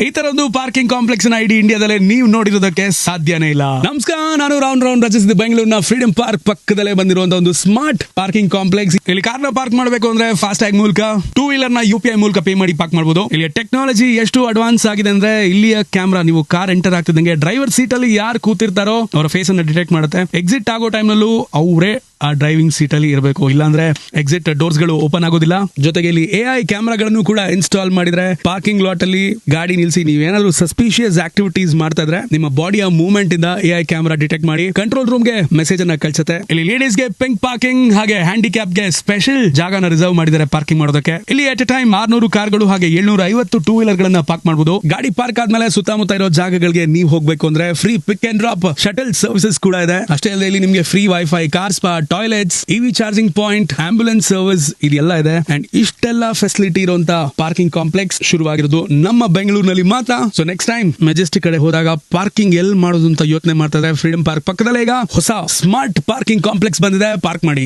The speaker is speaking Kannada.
ಈ ತರದ್ದು ಪಾರ್ಕಿಂಗ್ ಕಾಂಪ್ಲೆಕ್ಸ್ ನ ಇಡೀ ಇಂಡಿಯಾದಲ್ಲೇ ನೀವು ನೋಡಿರೋದಕ್ಕೆ ಸಾಧ್ಯನೇ ಇಲ್ಲ. ನಮಸ್ಕಾರ, ನಾನು ರೌಂಡ್ ರಚಿಸಿದ ಬೆಂಗಳೂರಿನ ಫ್ರೀಡಂ ಪಾರ್ಕ್ ಪಕ್ಕದಲ್ಲೇ ಬಂದಿರುವಂತಹ ಒಂದು ಸ್ಮಾರ್ಟ್ ಪಾರ್ಕಿಂಗ್ ಕಾಂಪ್ಲೆಕ್ಸ್. ಇಲ್ಲಿ ಕಾರ್ನ ಪಾರ್ಕ್ ಮಾಡಬೇಕು ಅಂದ್ರೆ ಫಾಸ್ಟ್ ಟ್ಯಾಗ್ ಮೂಲಕ, ಟೂ ವೀಲರ್ ನ UPI ಮೂಲಕ ಪೇ ಮಾಡಿ ಪಾರ್ಕ್ ಮಾಡಬಹುದು. ಇಲ್ಲಿ ಟೆಕ್ನಾಲಜಿ ಎಷ್ಟು ಅಡ್ವಾನ್ಸ್ ಆಗಿದೆ ಅಂದ್ರೆ ಇಲ್ಲಿಯ ಕ್ಯಾಮ್ರಾ ನೀವು ಕಾರ್ ಎಂಟರ್ ಆಗ್ತಿದ್ದಂಗೆ ಡ್ರೈವರ್ ಸೀಟ್ ಅಲ್ಲಿ ಯಾರು ಕೂತಿರ್ತಾರೋ ಅವರ ಫೇಸ್ ಅನ್ನ ಡಿಟೆಕ್ಟ್ ಮಾಡುತ್ತೆ. ಎಕ್ಸಿಟ್ ಆಗೋ ಟೈಮ್ ನಲ್ಲೂ ಅವರೇ ಆ ಡ್ರೈವಿಂಗ್ ಸೀಟ್ ಅಲ್ಲಿ ಇರಬೇಕು, ಇಲ್ಲಾಂದ್ರೆ ಎಕ್ಸಿಟ್ ಡೋರ್ಸ್ ಗಳು ಓಪನ್ ಆಗೋದಿಲ್ಲ. ಜೊತೆಗೆ ಇಲ್ಲಿ AI ಕ್ಯಾಮ್ರಾಗಳನ್ನು ಕೂಡ ಇನ್ಸ್ಟಾಲ್ ಮಾಡಿದ್ರೆ ಪಾರ್ಕಿಂಗ್ ಲಾಟ್ ಅಲ್ಲಿ ಗಾಡಿ ನಿಲ್ಸಿ ನೀವೇನಾದ್ರೂ ಸಸ್ಪಿಷಿಯಸ್ ಆಕ್ಟಿವಿಟೀಸ್ ಮಾಡ್ತಾ ಇದ್ರೆ ನಿಮ್ಮ ಬಾಡಿಯ ಮೂವ್ಮೆಂಟ್ ಇಂದ AI ಕ್ಯಾಮ್ರಾ ಡಿಟೆಕ್ಟ್ ಮಾಡಿ ಕಂಟ್ರೋಲ್ ರೂಮ್ ಗೆ ಮೆಸೇಜ್ ಅನ್ನ ಕಳಿಸುತ್ತೆ. ಇಲ್ಲಿ ಲೇಡೀಸ್ ಗೆ ಪಿಂಕ್ ಪಾರ್ಕಿಂಗ್ ಹಾಗೆ ಹ್ಯಾಂಡಿಕ್ಯಾಪ್ ಗೆ ಸ್ಪೆಷಲ್ ಜಾಗನ ರಿಸರ್ವ್ ಮಾಡಿದ್ದಾರೆ ಪಾರ್ಕಿಂಗ್ ಮಾಡೋದಕ್ಕೆ. ಇಲ್ಲಿ ಎಟ್ ಎ ಟೈಮ್ 600 ಕಾರ್ಗಳು ಹಾಗೆ 750 ಟೂ ವೀಲರ್ ಗಳನ್ನ ಪಾರ್ಕ್ ಮಾಡಬಹುದು. ಗಾಡಿ ಪಾರ್ಕ್ ಆದ್ಮೇಲೆ ಸುತ್ತಮುತ್ತ ಇರೋ ಜಾಗಗಳಿಗೆ ನೀವು ಹೋಗ್ಬೇಕು ಅಂದ್ರೆ free pick and drop shuttle services ಕೂಡ ಇದೆ. ಅಷ್ಟೇ ಅಲ್ಲದೆ ಇಲ್ಲಿ ನಿಮಗೆ free wifi, car spa, toilets, EV charging point, ambulance service ಇದೆಲ್ಲ ಇದೆ. ಅಂಡ್ ಇಷ್ಟೆಲ್ಲ ಫೆಸಿಲಿಟಿ ಇರುವಂತ ಪಾರ್ಕಿಂಗ್ ಕಾಂಪ್ಲೆಕ್ಸ್ ಶುರುವಾಗಿರೋದು ನಮ್ಮ ಬೆಂಗಳೂರಿನಲ್ಲಿ ಮಾತ್ರ. ಸೊ ನೆಕ್ಸ್ಟ್ ಟೈಮ್ ಮೆಜೆಸ್ಟಿಕ್ ಕಡೆ ಹೋದಾಗ ಪಾರ್ಕಿಂಗ್ ಎಲ್ಲಿ ಮಾಡೋದು ಅಂತ ಯೋಚನೆ ಮಾಡ್ತಾ ಇದ್ದಾರೆ. ಫ್ರೀಡಂ ಪಾರ್ಕ್ ಪಕ್ಕದಲ್ಲೇ ಈಗ ಹೊಸ ಸ್ಮಾರ್ಟ್ ಪಾರ್ಕಿಂಗ್ ಕಾಂಪ್ಲೆಕ್ಸ್ ಬಂದಿದೆ, ಪಾರ್ಕ್ ಮಾಡಿ.